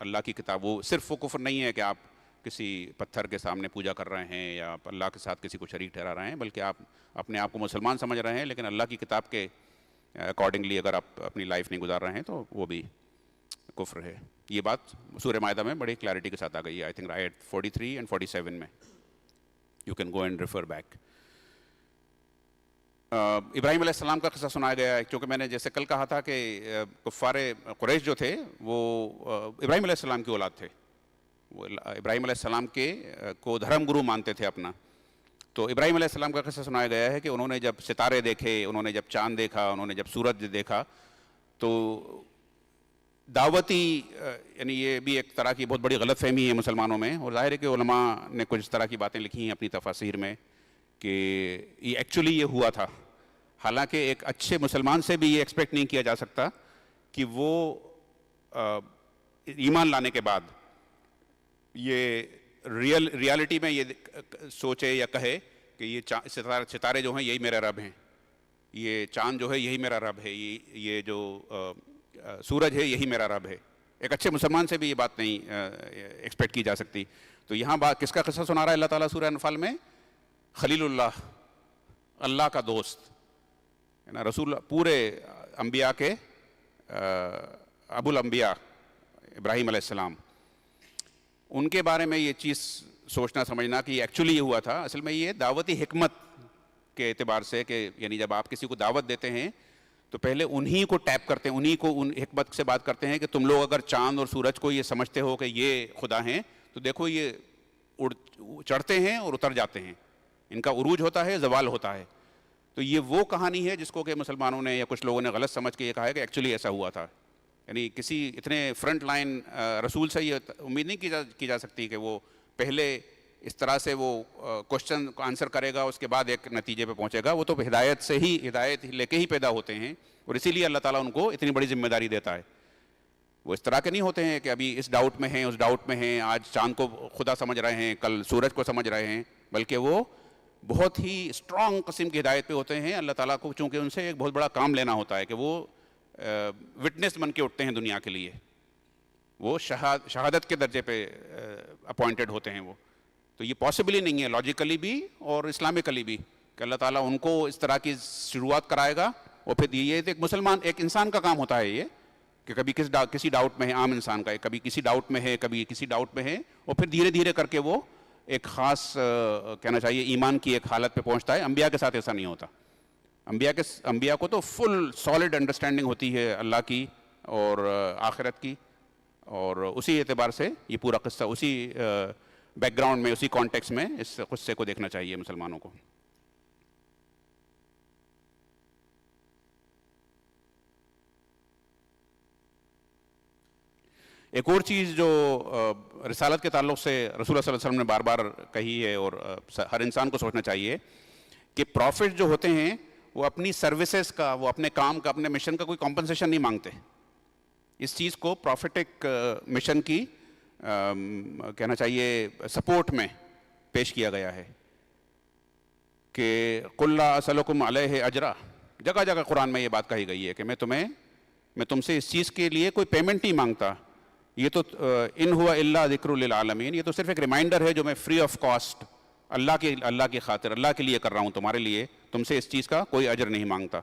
Speaker 1: اللہ کی کتاب، وہ صرف وہ کفر نہیں ہے کہ آپ کسی پتھر کے سامنے پوجا کر رہے ہیں یا اللہ کے ساتھ کسی کو شریک ٹھہرا رہے ہیں، بلکہ آپ اپنے آپ کو مسلمان سمجھ رہے ہیں لیکن اللہ کی کتاب کے اکارڈنگلی اگر آپ اپنی لائف نہیں گزار رہے ہیں تو وہ بھی کفر ہے. یہ بات سورہ مائدہ میں بڑی کلیئرٹی کے ساتھ آ گئی ہے. آئی تھنک آیت 43 and 47 میں. You can go and refer back. ابراہیم علیہ السلام کا قصہ سنایا گیا ہے، کیونکہ میں نے جیسے کل کہا تھا کہ کفار قریش جو تھے وہ ابراہیم علیہ السلام کی اولاد تھے. وہ ابراہیم علیہ السلام کے کو دھرم گرو مانتے تھے اپنا. تو ابراہیم علیہ السلام کا قصہ سنایا گیا ہے کہ انہوں نے جب ستارے دیکھے, انہوں نے جب چاند دیکھا, انہوں نے جب سورج دیکھا, تو دعوتی یعنی یہ بھی ایک طرح کی بہت بڑی غلط فہمی ہے مسلمانوں میں, اور ظاہر ہے کہ علماء نے کچھ اس طرح کی باتیں لکھی ہیں اپنی تفاسیر میں کہ یہ ایکچولی یہ ہوا تھا. حالانکہ ایک اچھے مسلمان سے بھی یہ ایکسپیکٹ نہیں کیا جا سکتا کہ وہ ایمان لانے کے بعد یہ ریالٹی میں یہ سوچے یا کہے کہ یہ ستارے جو ہیں یہی میرا رب ہیں, یہ چاند جو ہے یہی میرا رب ہے, یہ جو سورج ہے یہی میرا رب ہے. ایک اچھے مسلمان سے بھی یہ بات نہیں ایکسپیکٹ کی جا سکتی. تو یہاں بات کس کا قصہ سنا رہا ہے اللہ تعالیٰ سورہ انفال میں؟ خلیل اللہ, اللہ کا دوست ہے نا, رسول پورے انبیاء کے ابو الانبیاء ابراہیم علیہ السلام, ان کے بارے میں یہ چیز سوچنا سمجھنا کہ یہ ایکچولی یہ ہوا تھا. اصل میں یہ دعوتی حکمت کے اعتبار سے کہ یعنی جب آپ کسی کو دعوت دیتے ہیں تو پہلے انہی کو ٹیپ کرتے ہیں, انہی کو ان حکمت سے بات کرتے ہیں کہ تم لوگ اگر چاند اور سورج کو یہ سمجھتے ہو کہ یہ خدا ہیں تو دیکھو یہ چڑھتے ہیں اور اتر جاتے ہیں, ان کا عروج ہوتا ہے, زوال ہوتا ہے. تو یہ وہ کہانی ہے جس کو کہ مسلمانوں نے یا کچھ لوگوں نے غلط سمجھ کے یہ کہا ہے کہ ایکچولی ایسا ہوا تھا. یعنی کسی اتنے فرنٹ لائن رسول سے یہ امید نہیں کی جا سکتی کہ وہ پہلے اس طرح سے وہ کوشچن کو آنسر کرے گا, اس کے بعد ایک نتیجے پہ پہنچے گا. وہ تو ہدایت لے کے ہی پیدا ہوتے ہیں, اور اسی لیے اللہ تعالیٰ ان کو اتنی بڑی ذمہ داری دیتا ہے. وہ اس طرح کے نہیں ہوتے ہیں کہ ابھی اس ڈاؤٹ میں ہیں, اس ڈاؤٹ میں ہیں, آج چاند کو خدا سمجھ رہے ہیں, کل سورج کو سمجھ رہے ہیں, بلکہ وہ بہت ہی اسٹرانگ قسم کی ہدایت پہ ہوتے ہیں. اللہ تعالیٰ کو چونکہ ان سے ایک بہت بڑا کام لینا ہوتا ہے کہ وہ وٹنس بن کے اٹھتے ہیں دنیا کے لیے, وہ شہادت کے درجے پہ اپوائنٹڈ ہوتے ہیں وہ. تو یہ پاسبل ہی نہیں ہے لاجیکلی بھی اور اسلامکلی بھی کہ اللہ تعالیٰ ان کو اس طرح کی شروعات کرائے گا, اور پھر یہ ایک مسلمان ایک انسان کا کام ہوتا ہے یہ کہ کبھی کسی ڈاؤٹ میں ہے, عام انسان کا کبھی کسی ڈاؤٹ میں ہے, کبھی کسی ڈاؤٹ میں ہے, اور پھر دھیرے دھیرے کر کے وہ ایک خاص کہنا چاہیے ایمان کی ایک حالت پہ پہنچتا ہے. انبیاء کے ساتھ ایسا نہیں ہوتا. انبیاء کو تو فل سالڈ انڈرسٹینڈنگ ہوتی ہے اللہ کی اور آخرت کی, اور اسی اعتبار سے یہ پورا قصہ اسی بیک گراؤنڈ میں, اسی کانٹیکس میں اس قصے کو دیکھنا چاہیے مسلمانوں کو. ایک اور چیز جو رسالت کے تعلق سے رسول اللہ صلی اللہ علیہ وسلم نے بار بار کہی ہے اور ہر انسان کو سوچنا چاہیے کہ پروفٹ جو ہوتے ہیں وہ اپنی سروسز کا, وہ اپنے کام کا, اپنے مشن کا کوئی کمپنسیشن نہیں مانگتے. اس چیز کو پروفیٹک مشن کی کہنا چاہیے سپورٹ میں پیش کیا گیا ہے کہ قُلْ لَا أَسْأَلُكُمْ عَلَيْهِ أَجْرًا. جگہ جگہ قرآن میں یہ بات کہی گئی ہے کہ میں تم سے اس چیز کے لیے کوئی پیمنٹ نہیں مانگتا. یہ تو ان ہوا الا ذکر للعالمین, یہ تو صرف ایک ریمائنڈر ہے جو میں فری آف کاسٹ اللہ کی خاطر اللہ کے لیے کر رہا ہوں تمہارے لیے, تم سے اس چیز کا کوئی اجر نہیں مانگتا.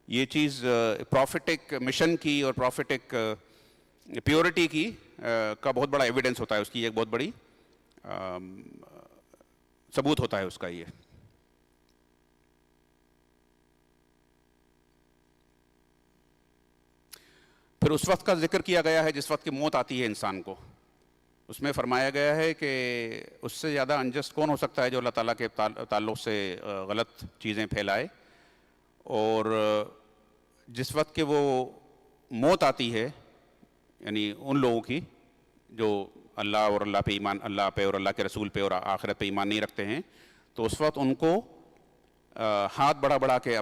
Speaker 1: یہ چیز پروفیٹک مشن کی اور پروفیٹک پیورٹی کی کا بہت بڑا ایویڈنس ہوتا ہے, اس کی ایک بہت بڑی ثبوت ہوتا ہے اس کا. یہ پھر اس وقت کا ذکر کیا گیا ہے جس وقت کی موت آتی ہے انسان کو. اس میں فرمایا گیا ہے کہ اس سے زیادہ انجسٹ کون ہو سکتا ہے جو اللہ تعالیٰ کے تعلق سے غلط چیزیں پھیلائے. اور جس وقت کہ وہ موت آتی ہے یعنی ان لوگوں کی جو اللہ اور اللہ پہ ایمان, اللہ پہ اور اللہ کے رسول پہ اور آخرت پہ ایمان نہیں رکھتے ہیں, تو اس وقت ان کو ہاتھ بڑھا کے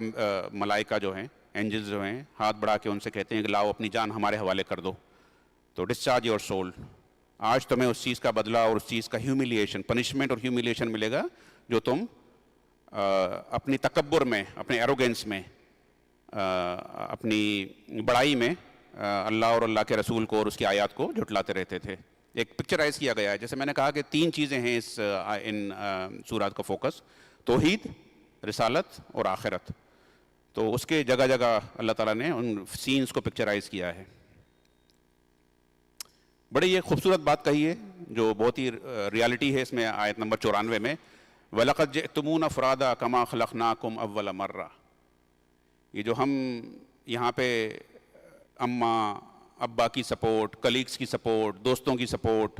Speaker 1: ملائکہ جو ہیں, اینجلز جو ہیں, ہاتھ بڑھا کے ان سے کہتے ہیں کہ لاؤ اپنی جان ہمارے حوالے کر دو, تو ڈسچارج یور سول. آج تمہیں اس چیز کا بدلہ اور اس چیز کا ہیومیلیشن, پنشمنٹ اور ہیومیلیشن ملے گا جو تم اپنی تکبر میں, اپنے ایروگینس میں, اپنی بڑائی میں اللہ اور اللہ کے رسول کو اور اس کی آیات کو جھٹلاتے رہتے تھے. ایک پکچرائز کیا گیا ہے. جیسے میں نے کہا کہ 3 چیزیں ہیں ان سورات کا فوکس, توحید, رسالت اور آخرت. تو اس کے جگہ جگہ اللہ تعالیٰ نے ان سینز کو پکچرائز کیا ہے. بڑی یہ خوبصورت بات کہی ہے جو بہت ہی ریالٹی ہے اس میں آیت نمبر 94 میں, وَلَقَدْ جِئْتُمُونَ فُرَادَىٰ كَمَا خَلَقْنَاكُمْ أَوَّلَ مَرَّةٍ. یہ جو ہم یہاں پہ اماں ابا کی سپورٹ, کلیگس کی سپورٹ, دوستوں کی support,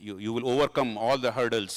Speaker 1: you will overcome all the hurdles,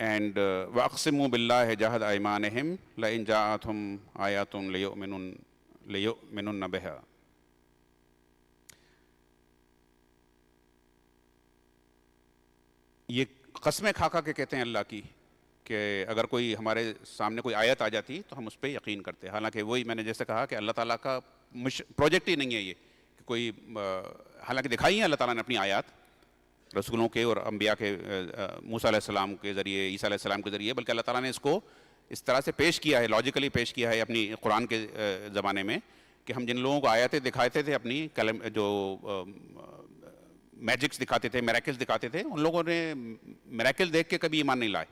Speaker 1: and وَأَقْسِمُوا بِاللَّهِ جَهْدَ أَيْمَانِهِمْ لَئِنْ جَاءَتْهُمْ آيَاتٌ لَيُؤْمِنُنَّ بِهَا. یہ قسمیں کھا کھا کے کہتے ہیں اللہ کی کہ اگر کوئی ہمارے سامنے کوئی آیت آ جاتی تو ہم اس پہ یقین کرتے. حالانکہ وہی میں نے جیسے کہا کہ اللہ تعالیٰ کا پروجیکٹ ہی نہیں ہے یہ کہ کوئی حالانکہ دکھائی ہیں اللہ تعالیٰ نے اپنی آیات رسولوں کے اور انبیاء کے موسیٰ علیہ السلام کے ذریعے, عیسیٰ علیہ السلام کے ذریعے, بلکہ اللہ تعالیٰ نے اس کو اس طرح سے پیش کیا ہے, لاجیکلی پیش کیا ہے اپنی قرآن کے زمانے میں کہ ہم جن لوگوں کو آیتیں دکھاتے تھے اپنی جو میجکس دکھاتے تھے, میریکلز دکھاتے تھے, ان لوگوں نے میریکل دیکھ کے کبھی ایمان نہیں لائے.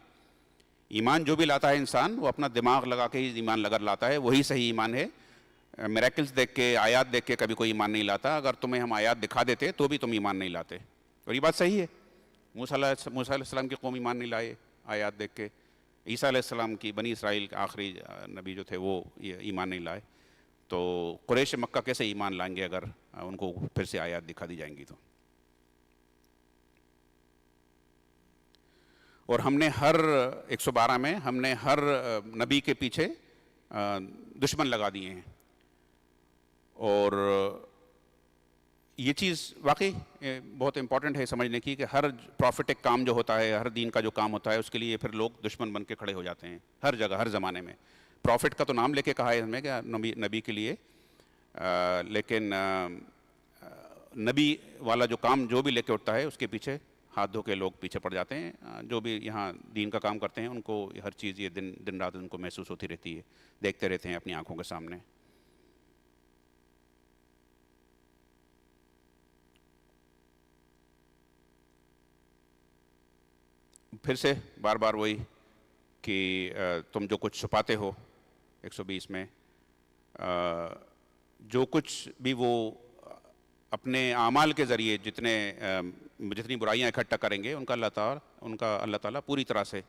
Speaker 1: ایمان جو بھی لاتا ہے انسان وہ اپنا دماغ لگا کے ہی ایمان لاتا ہے, وہی صحیح ایمان ہے. میریکلز دیکھ کے, آیات دیکھ کے کبھی کوئی ایمان نہیں لاتا. اگر تمہیں ہم آیات دکھا دیتے تو بھی تم ایمان نہیں لاتے, اور یہ بات صحیح ہے. موسیٰ علیہ السلام کی قوم ایمان نہیں لائے آیات دیکھ کے, عیسیٰ علیہ السلام کی بنی اسرائیل کے آخری نبی جو تھے وہ ایمان نہیں لائے. تو قریش مکہ کیسے ایمان لائیں گے اگر ان کو پھر سے آیات دکھا دی جائیں گی تو. اور ہم نے ہر 112 میں ہم نے ہر نبی کے پیچھے دشمن لگا دیے ہیں. اور یہ چیز واقعی بہت امپورٹنٹ ہے سمجھنے کی کہ ہر پروفیٹک کام جو ہوتا ہے, ہر دین کا جو کام ہوتا ہے, اس کے لیے پھر لوگ دشمن بن کے کھڑے ہو جاتے ہیں ہر جگہ ہر زمانے میں. پروفٹ کا تو نام لے کے کہا ہے ہمیں کہ نبی کے لیے, لیکن نبی والا جو کام جو بھی لے کے اٹھتا ہے اس کے پیچھے ہاتھ دھو کے لوگ پیچھے پڑ جاتے ہیں. جو بھی یہاں دین کا کام کرتے ہیں ان کو ہر چیز یہ دن رات ان کو محسوس ہوتی رہتی ہے, دیکھتے رہتے ہیں اپنی آنکھوں کے سامنے. پھر سے بار بار وہی کہ تم جو کچھ چھپاتے ہو 120 میں, جو کچھ بھی وہ اپنے اعمال کے ذریعے جتنی برائیاں اکٹھا کریں گے ان کا اللہ تعالیٰ پوری طرح سے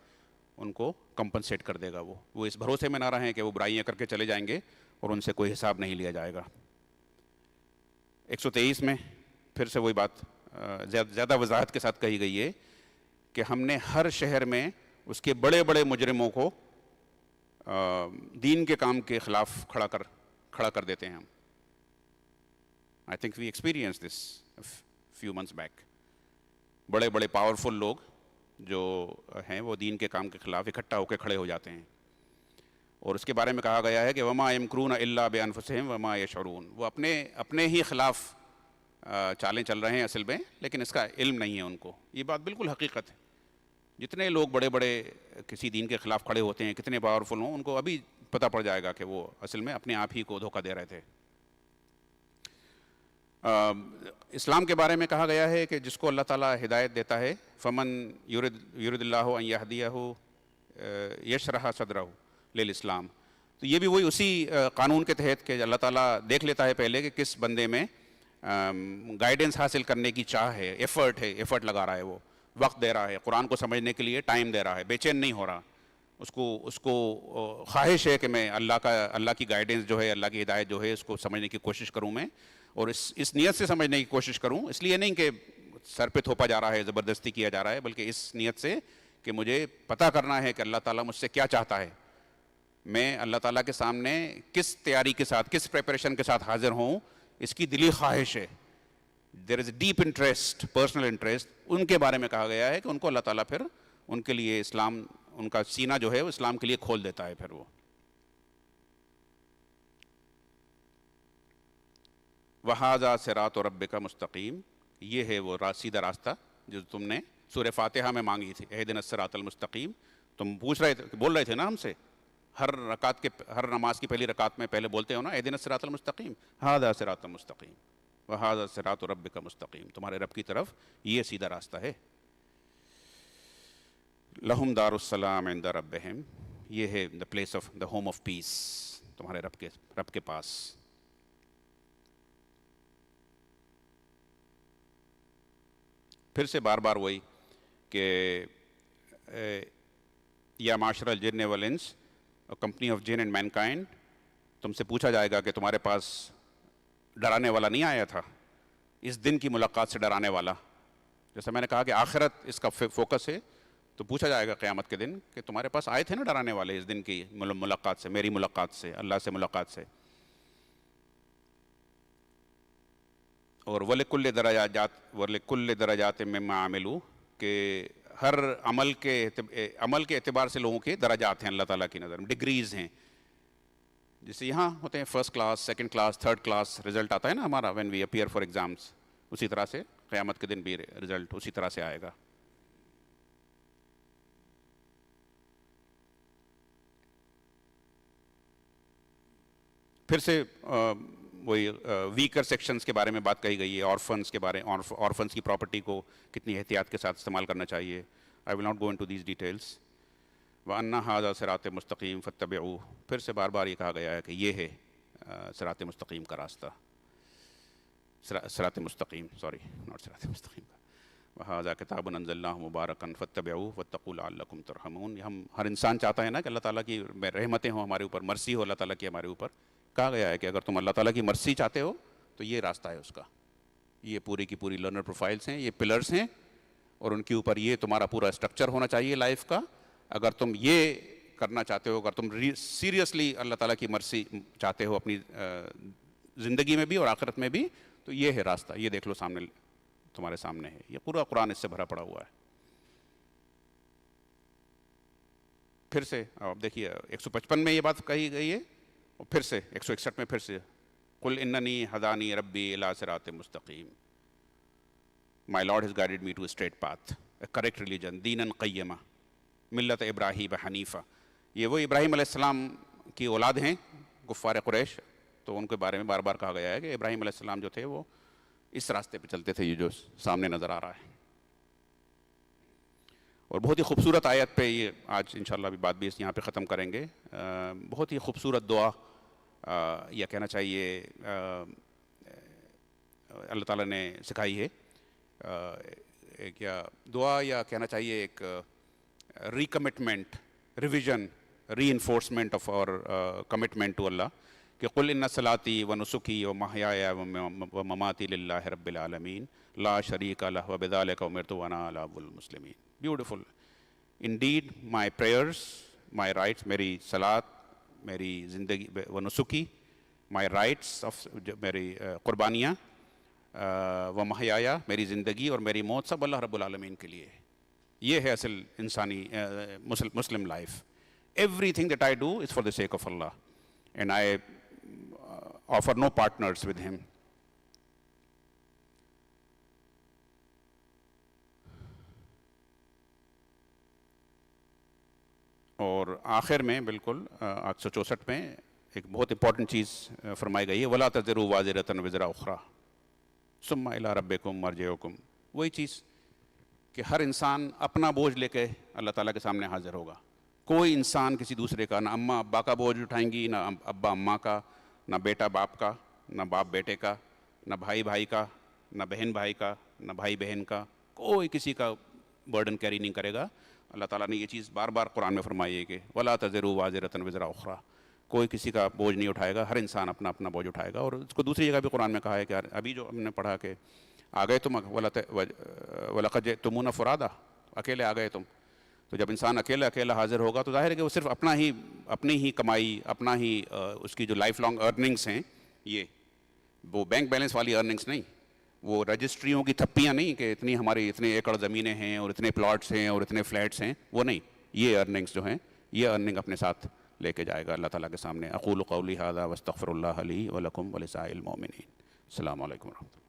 Speaker 1: ان کو کمپنسیٹ کر دے گا. وہ اس بھروسے میں نہ رہیں کہ وہ برائیاں کر کے چلے جائیں گے اور ان سے کوئی حساب نہیں لیا جائے گا. 123 میں پھر سے وہی بات زیادہ وضاحت کے ساتھ کہی گئی ہے کہ ہم نے ہر شہر میں اس کے بڑے بڑے مجرموں کو دین کے کام کے خلاف کھڑا کر دیتے ہیں ہم. I think we experienced this a few months back. بڑے بڑے پاورفل لوگ جو ہیں وہ دین کے کام کے خلاف اکٹھا ہو کے کھڑے ہو جاتے ہیں. اور اس کے بارے میں کہا گیا ہے کہ وما یمکرون الا بانفسہم وما یشعرون, وہ اپنے ہی خلاف چالیں چل رہے ہیں اصل میں, لیکن اس کا علم نہیں ہے ان کو. یہ بات بالکل حقیقت ہے. جتنے لوگ بڑے بڑے کسی دین کے خلاف کھڑے ہوتے ہیں, کتنے پاورفل ہوں, ان کو ابھی پتہ پڑ جائے گا کہ وہ اصل میں اپنے آپ ہی کو دھوکہ دے رہے تھے. اسلام کے بارے میں کہا گیا ہے کہ جس کو اللہ تعالیٰ ہدایت دیتا ہے, فمن یرد اللہ ان یہدیہ یشرح صدرہ للاسلام. تو یہ بھی وہی اسی قانون کے تحت کہ اللہ تعالیٰ دیکھ لیتا ہے پہلے کہ کس بندے میں گائیڈنس حاصل کرنے کی چاہ ہے, ایفرٹ لگا رہا ہے, وہ وقت دے رہا ہے, قرآن کو سمجھنے کے لیے ٹائم دے رہا ہے, بے چین نہیں ہو رہا, اس کو خواہش ہے کہ میں اللہ کی گائیڈنس جو ہے, اللہ کی ہدایت جو ہے, اس کو سمجھنے کی کوشش کروں میں, اور اس نیت سے سمجھنے کی کوشش کروں. اس لیے نہیں کہ سر پہ تھوپا جا رہا ہے, زبردستی کیا جا رہا ہے, بلکہ اس نیت سے کہ مجھے پتہ کرنا ہے کہ اللہ تعالیٰ مجھ سے کیا چاہتا ہے, میں اللہ تعالیٰ کے سامنے کس تیاری کے ساتھ, کس پریپریشن کے ساتھ حاضر ہوں, اس کی دلی خواہش ہے. There is a deep interest, personal interest. ان کے بارے میں کہا گیا ہے کہ ان کو اللہ تعالیٰ پھر ان کے لیے اسلام, ان کا سینہ جو ہے وہ اسلام کے لیے کھول دیتا ہے. پھر وہ وَهَذَا صِرَاطُ رَبِّكَ مستقیم, یہ ہے وہ سیدھا راستہ جو تم نے سورہ فاتحہ میں مانگی تھی, اہدنا الصراط المستقیم. تم بول رہے تھے نا ہم سے, ہر نماز کی پہلی رکعت میں پہلے بولتے ہو نا اہدنا الصراط المستقیم, هَذَا صِرَاطُ مستقیم وَهَذَا صِرَاطُ رَبِّكَ مستقیم, تمہارے رب کی طرف یہ سیدھا راستہ ہے. لَهُمْ دَارُ السَّلَامِ عِنْدَ رَبِّهِمْ, یہ ہے the place of the home of peace, تمہارے رب کے پاس. پھر سے بار بار وہی کہ یا معاشر الجن والانس, کمپنی آف جن اینڈ مین کائنڈ, تم سے پوچھا جائے گا کہ تمہارے پاس ڈرانے والا نہیں آیا تھا, اس دن کی ملاقات سے ڈرانے والا. جیسا میں نے کہا کہ آخرت اس کا فوکس ہے, تو پوچھا جائے گا قیامت کے دن کہ تمہارے پاس آئے تھے نا ڈرانے والے اس دن کی ملاقات سے، میری ملاقات سے، اللہ سے ملاقات سے. اور وَلِكُلِّ دَرَجَاتٍ مِّمَّا عَمِلُوا، کہ ہر عمل کے اعتبار سے لوگوں کے درجات ہیں اللہ تعالیٰ کی نظر میں، ڈگریز ہیں. جیسے یہاں ہوتے ہیں first class, second class, third class result آتا ہے نا ہمارا when we appear for exams, اسی طرح سے قیامت کے دن بھی رزلٹ اسی طرح سے آئے گا. پھر سے وہی ویکر سیکشنز کے بارے میں بات کہی گئی ہے، آرفنس کے بارے، آرفنس کی پراپرٹی کو کتنی احتیاط کے ساتھ استعمال کرنا چاہیے. I will not go into these details. وَأَنَّ هَذَا صِرَاطِ مُسْتَقِيمٌ فَاتَّبِعُوهُ، پھر سے بار بار یہ کہا گیا ہے کہ یہ ہے صراط مستقیم کا راستہ. صراط مستقیم، سوری ناٹ صراط مستقیم کا. وَهَذَا كِتَابٌ أَنزَلْنَاهُ مُبَارَكًا فَاتَّبِعُوهُ وَاتَّقُوا لَعَلَّكُمْ تُرْحَمُونَ. ہم ہر انسان چاہتا ہے نا کہ اللہ تعالیٰ کی رحمتیں ہوں ہمارے اوپر، مرسی ہو اللہ تعالیٰ کی ہمارے اوپر. کہا گیا ہے کہ اگر تم اللہ تعالیٰ کی مرسی چاہتے ہو تو یہ راستہ ہے اس کا. یہ پوری کی پوری لرنر پروفائلز ہیں، یہ پلرز ہیں، اور ان کے اوپر یہ تمہارا پورا اسٹرکچر ہونا چاہیے لائف کا. اگر تم یہ کرنا چاہتے ہو، اگر تم سیریسلی اللہ تعالیٰ کی مرسی چاہتے ہو اپنی زندگی میں بھی اور آخرت میں بھی، تو یہ ہے راستہ. یہ دیکھ لو سامنے، تمہارے سامنے ہے، یہ پورا قرآن اس سے بھرا پڑا ہوا ہے. پھر سے آپ دیکھیے 155 میں یہ بات کہی گئی ہے، اور پھر سے 161 میں پھر سے قُلْ إِنَّنِي هَدَانِي رَبِّي إِلَىٰ صِرَاطٍ مُسْتَقِيمٍ. My Lord has guided me to a straight path, a correct religion, دِينًا قَيِّمًا مِلَّةَ إِبْرَاهِيمَ حَنِيفًا. یہ وہ ابراہیم علیہ السلام کی اولاد ہیں کفار قریش، تو ان کے بارے میں بار بار کہا گیا ہے کہ ابراہیم علیہ السلام جو تھے وہ اس راستے پہ چلتے تھے، یہ جو سامنے نظر آ رہا ہے. اور بہت ہی خوبصورت آیت پہ یہ آج انشاءاللہ بھی بات بھی اس یہاں پہ ختم کریں گے. بہت ہی خوبصورت دعا یا کہنا چاہیے اللہ تعالیٰ نے سکھائی ہے. ایک یا دعا یا کہنا چاہیے ایک ریکمٹمنٹ، ریویژن، ری انفورسمنٹ آف اور کمٹمنٹ ٹو اللہ، کہ قل ان صلاتی و نسکی و محیایا و مماتی للہ رب العالمین لا شریک لہ وبذالک امرت وانا اول المسلمین. بیوٹیفل. انڈیڈ مائی پریئرس، مائی رائٹس، میری صلاۃ، میری زندگی و نسکی، مائی رائٹس آف میری قربانیاں، و محیایا میری زندگی اور میری موت، سب اللہ رب العالمین کے لیے. یہ ہے اصل انسانی مسلم life. Everything that I do is for the sake of Allah, and I offer no partners with Him. اور آخر میں بالکل 864 میں ایک بہت امپورٹنٹ چیز فرمائی گئی ہے، وَلَا تَزِرُ وَازِرَةٌ وِزْرَ أُخْرَىٰ ثُمَّ إِلَىٰ رَبِّكُمْ مَرْجِعُكُمْ. وہی چیز کہ ہر انسان اپنا بوجھ لے کے اللہ تعالیٰ کے سامنے حاضر ہوگا. کوئی انسان کسی دوسرے کا، نہ اماں ابا کا بوجھ اٹھائیں گی، نہ ابا اماں کا، نہ بیٹا باپ کا، نہ باپ بیٹے کا، نہ بھائی بھائی کا، نہ بہن بھائی کا، نہ بھائی بہن کا. کوئی کسی کا برڈن کیری نہیں کرے گا. اللہ تعالیٰ نے یہ چیز بار بار قرآن میں فرمائی ہے کہ وَلَا تَزِرُ وَازِرَةٌ وِزْرَ أُخْرَىٰ. کوئی کسی کا بوجھ نہیں اٹھائے گا، ہر انسان اپنا اپنا بوجھ اٹھائے گا. اور اس کو دوسری جگہ بھی قرآن میں کہا ہے کہ ابھی جو ہم نے پڑھا کہ آ گئے تم وَلَقَدْ جِئْتُمُونَا فُرَادَىٰ، اکیلے آ گئے تم. تو جب انسان اکیلا حاضر ہوگا تو ظاہر ہے کہ وہ صرف اپنی ہی کمائی، اپنا ہی اس کی جو لائف لانگ ارننگس ہیں، یہ وہ بینک بیلنس والی ارننگس نہیں، وہ رجسٹریوں کی تھپیاں نہیں کہ اتنی ہماری اتنے ایکڑ زمینیں ہیں اور اتنے پلاٹس ہیں اور اتنے فلیٹس ہیں، وہ نہیں. یہ ارننگس جو ہیں، یہ ارننگ اپنے ساتھ لے کے جائے گا اللہ تعالیٰ کے سامنے. اقول قولی ھذا واستغفر اللہ لی ولکم ولسائر المؤمنین. السلام علیکم ورحمۃ اللہ.